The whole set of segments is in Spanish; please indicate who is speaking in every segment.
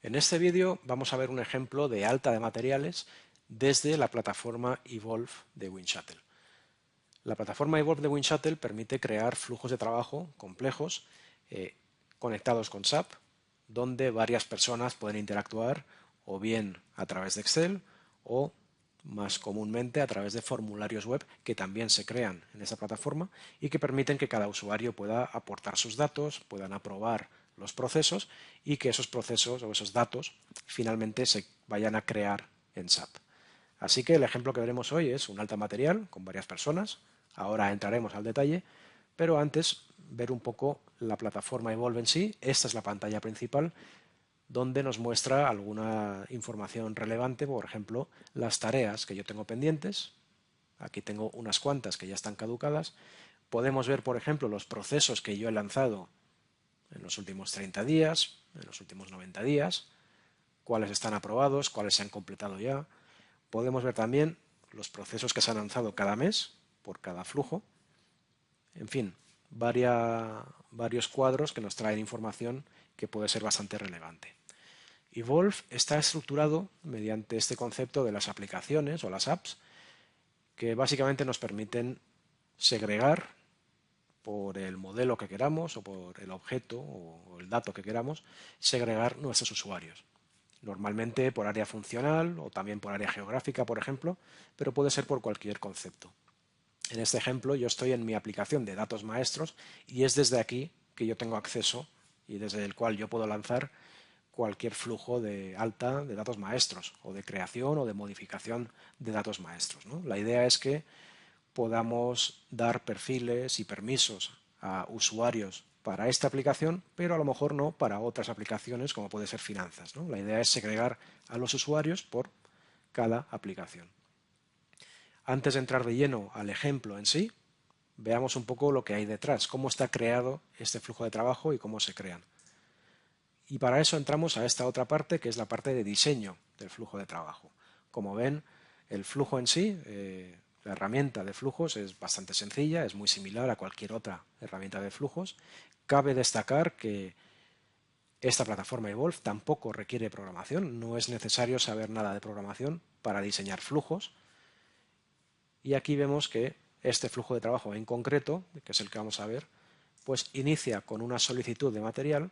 Speaker 1: En este vídeo vamos a ver un ejemplo de alta de materiales desde la plataforma Evolve de Windshuttle. La plataforma Evolve de Windshuttle permite crear flujos de trabajo complejos conectados con SAP, donde varias personas pueden interactuar o bien a través de Excel o más comúnmente a través de formularios web que también se crean en esa plataforma y que permiten que cada usuario pueda aportar sus datos, puedan aprobar los procesos y que esos procesos o esos datos finalmente se vayan a crear en SAP. Así que el ejemplo que veremos hoy es un alta material con varias personas. Ahora entraremos al detalle, pero antes ver un poco la plataforma Evolve en sí. Esta es la pantalla principal donde nos muestra alguna información relevante, por ejemplo, las tareas que yo tengo pendientes. Aquí tengo unas cuantas que ya están caducadas. Podemos ver, por ejemplo, los procesos que yo he lanzado en los últimos 30 días, en los últimos 90 días, cuáles están aprobados, cuáles se han completado ya. Podemos ver también los procesos que se han lanzado cada mes por cada flujo. En fin, varios cuadros que nos traen información que puede ser bastante relevante. Evolve está estructurado mediante este concepto de las aplicaciones o las apps que básicamente nos permiten segregar por el modelo que queramos o por el objeto o el dato que queramos, segregar nuestros usuarios. Normalmente por área funcional o también por área geográfica, por ejemplo, pero puede ser por cualquier concepto. En este ejemplo yo estoy en mi aplicación de datos maestros y es desde aquí que yo tengo acceso y desde el cual yo puedo lanzar cualquier flujo de alta de datos maestros o de creación o de modificación de datos maestros, ¿no? La idea es que podamos dar perfiles y permisos a usuarios para esta aplicación, pero a lo mejor no para otras aplicaciones como puede ser finanzas, ¿no? La idea es segregar a los usuarios por cada aplicación. Antes de entrar de lleno al ejemplo en sí, veamos un poco lo que hay detrás, cómo está creado este flujo de trabajo y cómo se crean. Y para eso entramos a esta otra parte, que es la parte de diseño del flujo de trabajo. Como ven, el flujo en sí, la herramienta de flujos es bastante sencilla, es muy similar a cualquier otra herramienta de flujos. Cabe destacar que esta plataforma Evolve tampoco requiere programación, no es necesario saber nada de programación para diseñar flujos. Y aquí vemos que este flujo de trabajo en concreto, que es el que vamos a ver, pues inicia con una solicitud de material.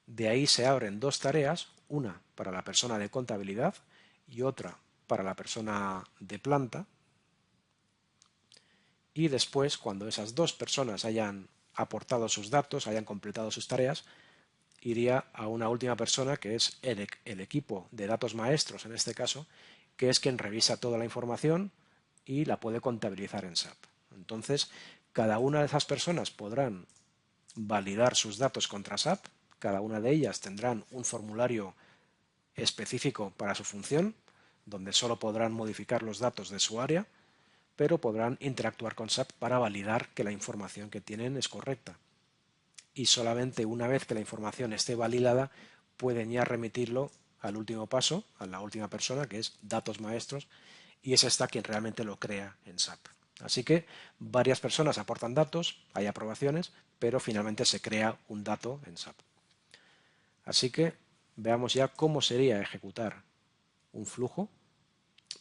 Speaker 1: De ahí se abren dos tareas, una para la persona de contabilidad y otra para la persona de planta. Y después, cuando esas dos personas hayan aportado sus datos, hayan completado sus tareas, iría a una última persona que es el equipo de datos maestros, en este caso, que es quien revisa toda la información y la puede contabilizar en SAP. Entonces, cada una de esas personas podrán validar sus datos contra SAP. Cada una de ellas tendrán un formulario específico para su función, donde solo podrán modificar los datos de su área, pero podrán interactuar con SAP para validar que la información que tienen es correcta. Y solamente una vez que la información esté validada, pueden ya remitirlo al último paso, a la última persona, que es datos maestros, y es esta quien realmente lo crea en SAP. Así que varias personas aportan datos, hay aprobaciones, pero finalmente se crea un dato en SAP. Así que veamos ya cómo sería ejecutar un flujo.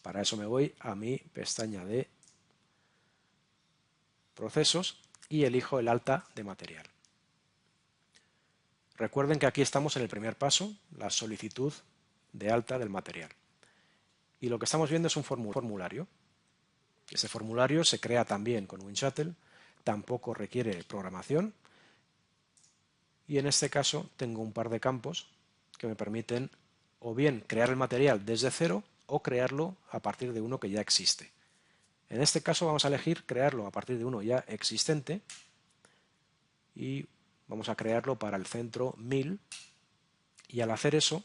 Speaker 1: Para eso me voy a mi pestaña de procesos y elijo el alta de material. Recuerden que aquí estamos en el primer paso, la solicitud de alta del material. Y lo que estamos viendo es un formulario. Este formulario se crea también con Windshuttle, tampoco requiere programación. Y en este caso tengo un par de campos que me permiten o bien crear el material desde cero o crearlo a partir de uno que ya existe. En este caso vamos a elegir crearlo a partir de uno ya existente y vamos a crearlo para el centro 1000, y al hacer eso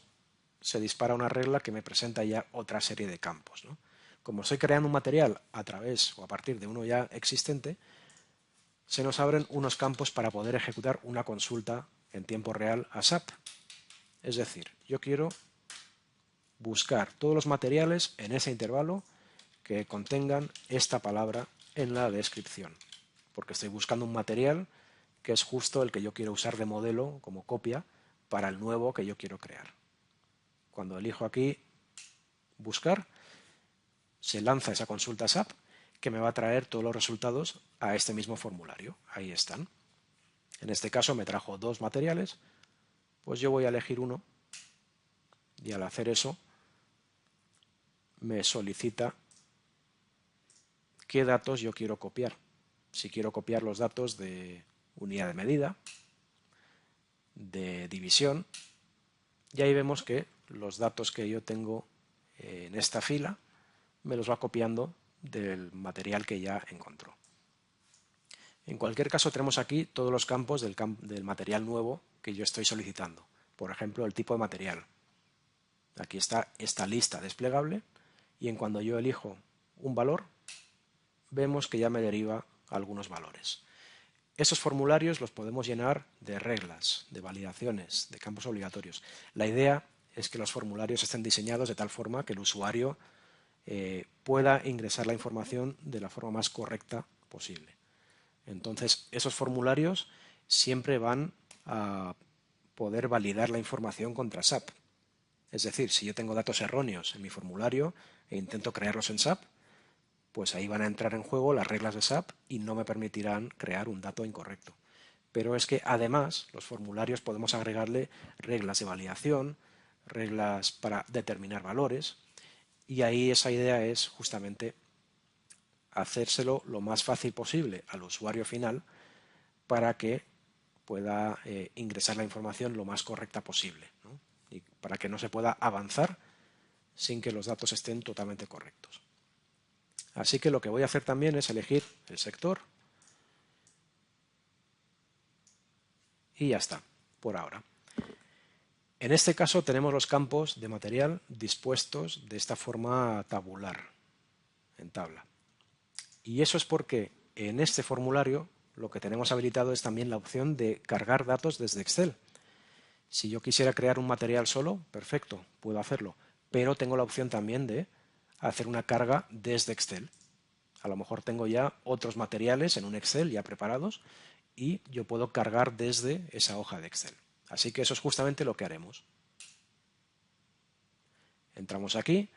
Speaker 1: se dispara una regla que me presenta ya otra serie de campos, ¿no? Como estoy creando un material a través o a partir de uno ya existente, se nos abren unos campos para poder ejecutar una consulta en tiempo real a SAP. Es decir, yo quiero buscar todos los materiales en ese intervalo que contengan esta palabra en la descripción, porque estoy buscando un material que es justo el que yo quiero usar de modelo como copia para el nuevo que yo quiero crear. Cuando elijo aquí buscar, se lanza esa consulta SAP que me va a traer todos los resultados a este mismo formulario. Ahí están. En este caso me trajo 2 materiales, pues yo voy a elegir uno y al hacer eso me solicita qué datos yo quiero copiar. Si quiero copiar los datos de unidad de medida, de división, y ahí vemos que los datos que yo tengo en esta fila me los va copiando del material que ya encontró. En cualquier caso tenemos aquí todos los campos del material nuevo que yo estoy solicitando. Por ejemplo, el tipo de material. Aquí está esta lista desplegable y en cuando yo elijo un valor, vemos que ya me deriva algunos valores. Esos formularios los podemos llenar de reglas, de validaciones, de campos obligatorios. La idea es que los formularios estén diseñados de tal forma que el usuario pueda ingresar la información de la forma más correcta posible. Entonces, esos formularios siempre van a poder validar la información contra SAP. Es decir, si yo tengo datos erróneos en mi formulario e intento crearlos en SAP, pues ahí van a entrar en juego las reglas de SAP y no me permitirán crear un dato incorrecto. Pero es que además los formularios podemos agregarle reglas de validación, reglas para determinar valores, y ahí esa idea es justamente hacérselo lo más fácil posible al usuario final para que pueda ingresar la información lo más correcta posible, ¿no? Y para que no se pueda avanzar sin que los datos estén totalmente correctos. Así que lo que voy a hacer también es elegir el sector y ya está, por ahora. En este caso tenemos los campos de material dispuestos de esta forma tabular, en tabla. Y eso es porque en este formulario lo que tenemos habilitado es también la opción de cargar datos desde Excel. Si yo quisiera crear un material solo, perfecto, puedo hacerlo, pero tengo la opción también de hacer una carga desde Excel. A lo mejor tengo ya otros materiales en un Excel ya preparados y yo puedo cargar desde esa hoja de Excel. Así que eso es justamente lo que haremos. Entramos aquí,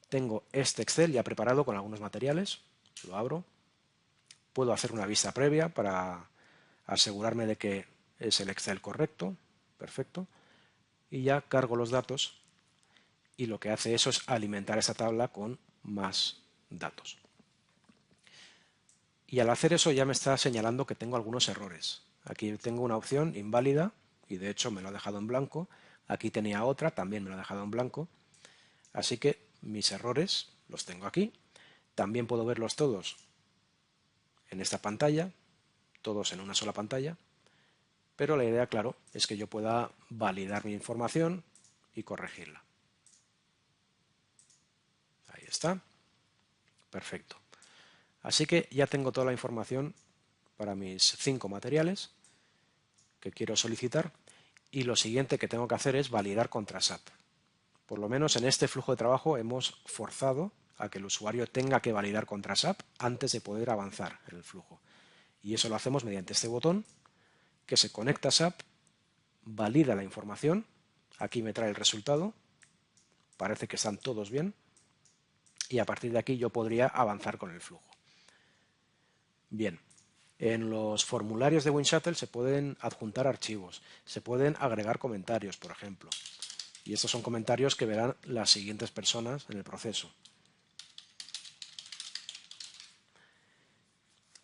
Speaker 1: tengo este Excel ya preparado con algunos materiales, lo abro, puedo hacer una vista previa para asegurarme de que es el Excel correcto, perfecto, y ya cargo los datos y lo que hace eso es alimentar esa tabla con más datos. Y al hacer eso ya me está señalando que tengo algunos errores. Aquí tengo una opción inválida y de hecho me lo ha dejado en blanco. Aquí tenía otra, también me lo ha dejado en blanco. Así que mis errores los tengo aquí. También puedo verlos todos en esta pantalla, todos en una sola pantalla. Pero la idea, claro, es que yo pueda validar mi información y corregirla. Ahí está. Perfecto. Así que ya tengo toda la información para mis 5 materiales que quiero solicitar y lo siguiente que tengo que hacer es validar contra SAP. Por lo menos en este flujo de trabajo hemos forzado a que el usuario tenga que validar contra SAP antes de poder avanzar en el flujo. Y eso lo hacemos mediante este botón que se conecta a SAP, valida la información, aquí me trae el resultado, parece que están todos bien y a partir de aquí yo podría avanzar con el flujo. Bien, en los formularios de WinShuttle se pueden adjuntar archivos, se pueden agregar comentarios, por ejemplo. Y estos son comentarios que verán las siguientes personas en el proceso.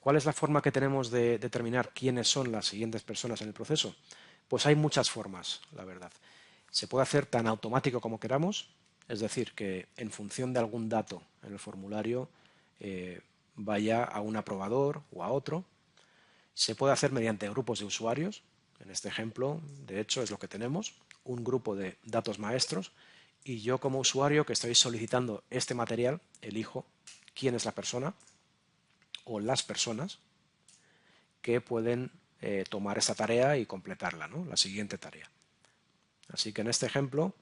Speaker 1: ¿Cuál es la forma que tenemos de determinar quiénes son las siguientes personas en el proceso? Pues hay muchas formas, la verdad. Se puede hacer tan automático como queramos, es decir, que en función de algún dato en el formulario vaya a un aprobador o a otro. Se puede hacer mediante grupos de usuarios. En este ejemplo, de hecho, es lo que tenemos, un grupo de datos maestros y yo como usuario que estoy solicitando este material elijo quién es la persona o las personas que pueden tomar esta tarea y completarla, ¿no? La siguiente tarea. Así que en este ejemplo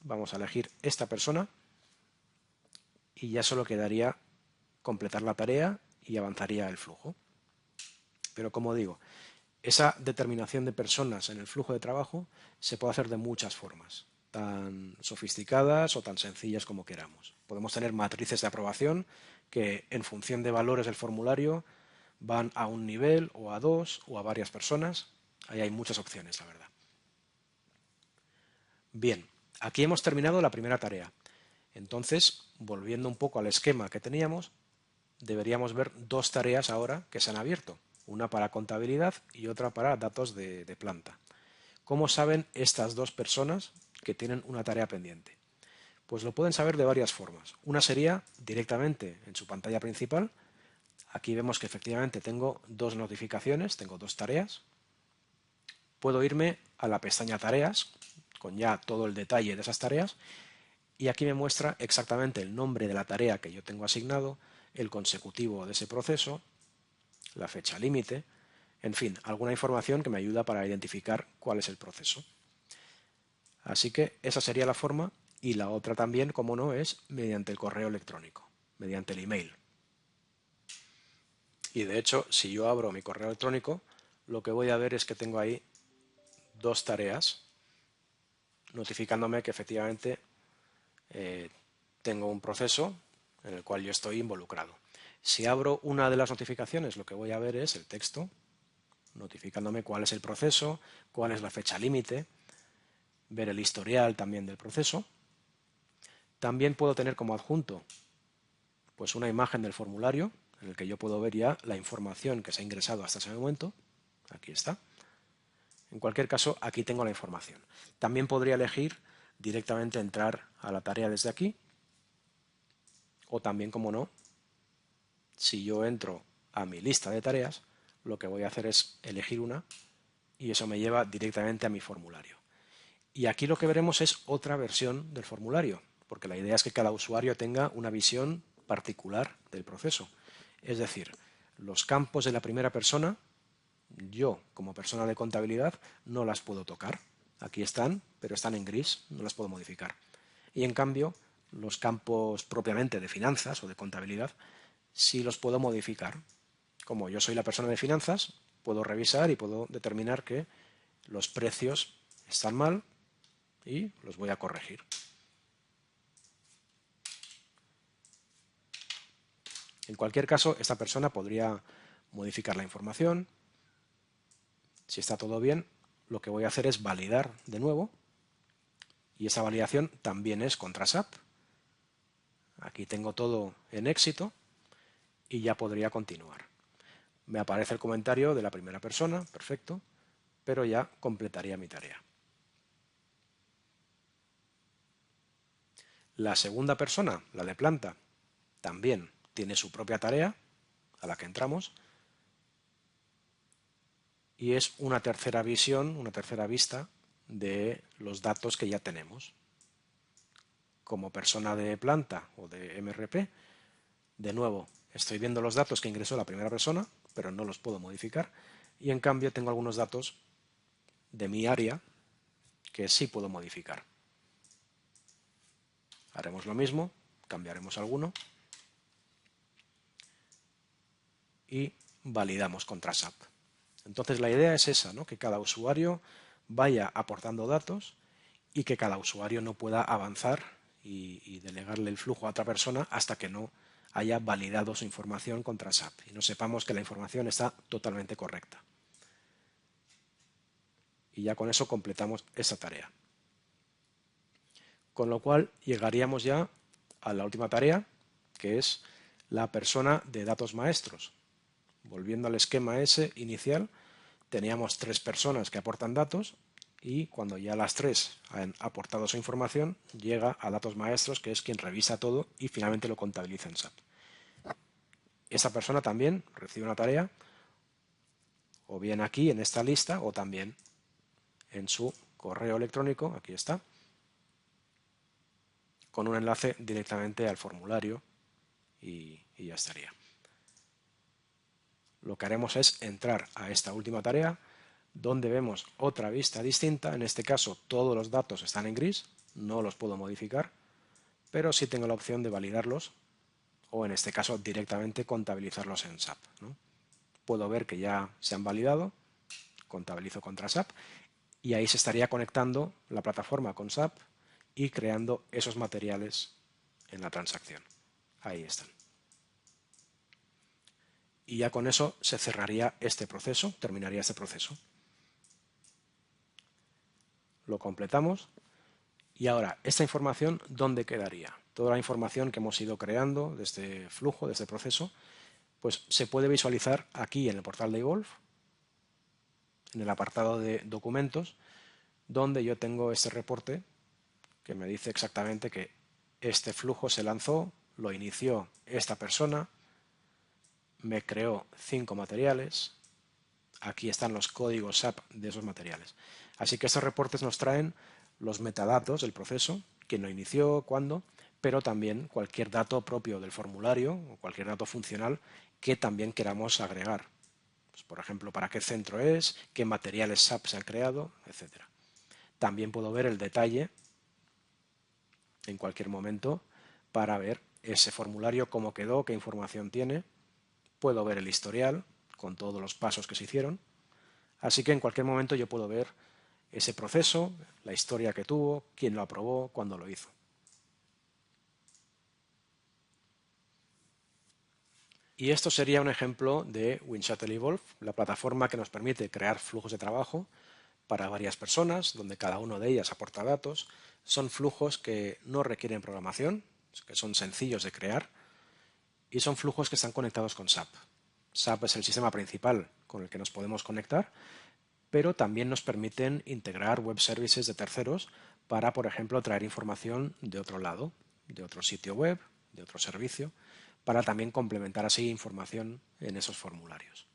Speaker 1: vamos a elegir esta persona y ya solo quedaría completar la tarea y avanzaría el flujo. Pero como digo, esa determinación de personas en el flujo de trabajo se puede hacer de muchas formas. tan sofisticadas o tan sencillas como queramos. Podemos tener matrices de aprobación que en función de valores del formulario van a un nivel o a dos o a varias personas. Ahí hay muchas opciones, la verdad. Bien, aquí hemos terminado la primera tarea. Entonces, volviendo un poco al esquema que teníamos, deberíamos ver dos tareas ahora que se han abierto. Una para contabilidad y otra para datos de planta. ¿Cómo saben estas dos personas que tienen una tarea pendiente? Pues lo pueden saber de varias formas. Una sería directamente en su pantalla principal. Aquí vemos que efectivamente tengo dos notificaciones, tengo dos tareas. Puedo irme a la pestaña Tareas, con ya todo el detalle de esas tareas, y aquí me muestra exactamente el nombre de la tarea que yo tengo asignado, el consecutivo de ese proceso, la fecha límite, en fin, alguna información que me ayuda para identificar cuál es el proceso. Así que esa sería la forma, y la otra también, como no, es mediante el correo electrónico, mediante el email. Y de hecho, si yo abro mi correo electrónico, lo que voy a ver es que tengo ahí dos tareas notificándome que efectivamente tengo un proceso en el cual yo estoy involucrado. Si abro una de las notificaciones, lo que voy a ver es el texto notificándome cuál es el proceso, cuál es la fecha límite, ver el historial también del proceso. También puedo tener como adjunto pues una imagen del formulario en el que yo puedo ver ya la información que se ha ingresado hasta ese momento. Aquí está. En cualquier caso, aquí tengo la información. También podría elegir directamente entrar a la tarea desde aquí, o también, como no, si yo entro a mi lista de tareas, lo que voy a hacer es elegir una y eso me lleva directamente a mi formulario. Y aquí lo que veremos es otra versión del formulario, porque la idea es que cada usuario tenga una visión particular del proceso. Es decir, los campos de la primera persona, yo como persona de contabilidad no las puedo tocar. Aquí están, pero están en gris, no las puedo modificar. Y en cambio, los campos propiamente de finanzas o de contabilidad sí los puedo modificar. Como yo soy la persona de finanzas, puedo revisar y puedo determinar que los precios están mal y los voy a corregir. En cualquier caso, esta persona podría modificar la información. Si está todo bien, lo que voy a hacer es validar de nuevo y esa validación también es contra SAP. Aquí tengo todo en éxito y ya podría continuar. Me aparece el comentario de la primera persona, perfecto, pero ya completaría mi tarea. La segunda persona, la de planta, también tiene su propia tarea a la que entramos y es una tercera visión, una tercera vista de los datos que ya tenemos. Como persona de planta o de MRP, de nuevo estoy viendo los datos que ingresó la primera persona, pero no los puedo modificar y en cambio tengo algunos datos de mi área que sí puedo modificar. Haremos lo mismo, cambiaremos alguno y validamos contra SAP. Entonces la idea es esa, ¿no? Que cada usuario vaya aportando datos y que cada usuario no pueda avanzar y delegarle el flujo a otra persona hasta que no haya validado su información contra SAP y no sepamos que la información está totalmente correcta. Y ya con eso completamos esta tarea. Con lo cual llegaríamos ya a la última tarea, que es la persona de datos maestros. Volviendo al esquema ese inicial, teníamos tres personas que aportan datos y cuando ya las tres han aportado su información, llega a datos maestros, que es quien revisa todo y finalmente lo contabiliza en SAP. Esa persona también recibe una tarea, o bien aquí en esta lista, o también en su correo electrónico, aquí está, con un enlace directamente al formulario y ya estaría. Lo que haremos es entrar a esta última tarea, donde vemos otra vista distinta. En este caso todos los datos están en gris, no los puedo modificar, pero sí tengo la opción de validarlos o en este caso directamente contabilizarlos en SAP, ¿no? Puedo ver que ya se han validado, contabilizo contra SAP y ahí se estaría conectando la plataforma con SAP y creando esos materiales en la transacción. Ahí están. Y ya con eso se cerraría este proceso, terminaría este proceso. Lo completamos y ahora, esta información, ¿dónde quedaría? Toda la información que hemos ido creando de este flujo, de este proceso, pues se puede visualizar aquí en el portal de Evolve, en el apartado de documentos, donde yo tengo este reporte que me dice exactamente que este flujo se lanzó, lo inició esta persona, me creó 5 materiales, aquí están los códigos SAP de esos materiales. Así que estos reportes nos traen los metadatos del proceso, quién lo inició, cuándo, pero también cualquier dato propio del formulario o cualquier dato funcional que también queramos agregar. Pues, por ejemplo, para qué centro es, qué materiales SAP se han creado, etc. También puedo ver el detalle en cualquier momento para ver ese formulario, cómo quedó, qué información tiene. Puedo ver el historial con todos los pasos que se hicieron. Así que en cualquier momento yo puedo ver ese proceso, la historia que tuvo, quién lo aprobó, cuándo lo hizo. Y esto sería un ejemplo de Windshuttle Evolve, la plataforma que nos permite crear flujos de trabajo para varias personas, donde cada una de ellas aporta datos. Son flujos que no requieren programación, que son sencillos de crear, y son flujos que están conectados con SAP. SAP es el sistema principal con el que nos podemos conectar, pero también nos permiten integrar web services de terceros para, por ejemplo, traer información de otro lado, de otro sitio web, de otro servicio, para también complementar así información en esos formularios.